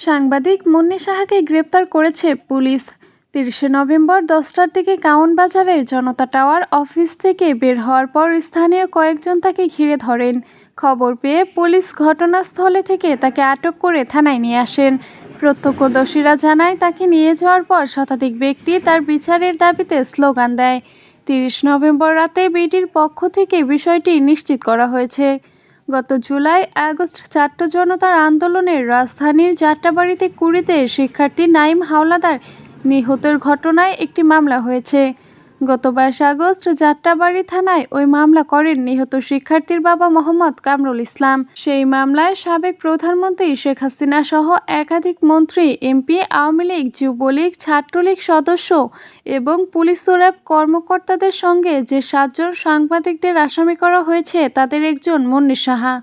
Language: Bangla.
সাংবাদিক মুন্নি সাহাকে গ্রেপ্তার করেছে পুলিশ। 30শে নভেম্বর 10টার দিকে কাউন বাজারের জনতা টাওয়ার অফিস থেকে বের হওয়ার পর স্থানীয় কয়েকজন তাকে ঘিরে ধরেন। খবর পেয়ে পুলিশ ঘটনাস্থলে থেকে তাকে আটক করে থানায় নিয়ে আসেন। প্রত্যক্ষদর্শীরা জানায়, তাকে নিয়ে যাওয়ার পর শতাধিক ব্যক্তি তার বিচারের দাবিতে স্লোগান দেয়। 30 নভেম্বর রাতে বিডির পক্ষ থেকে বিষয়টি নিশ্চিত করা হয়েছে। গত জুলাই-আগস্ট ছাত্র জনতার আন্দোলনের রাজধানীর যাত্রাবাড়ীতে কুড়িতে শিক্ষার্থী নাঈম হাওলাদার নিহতের ঘটনায় একটি মামলা হয়েছে। গত 22 আগস্ট যাত্রাবাড়ী থানায় ওই মামলা করেন নিহত শিক্ষার্থীর বাবা মোহাম্মদ কামরুল ইসলাম। সেই মামলায় সাবেক প্রধানমন্ত্রী শেখ হাসিনা সহ একাধিক মন্ত্রী, এমপি, আওয়ামী লীগ, যুবলীগ, ছাত্রলীগ সদস্য এবং পুলিশ ও র্যাব কর্মকর্তাদের সঙ্গে যে 7 জন সাংবাদিকদের আসামি করা হয়েছে তাদের একজন মুন্নি সাহা।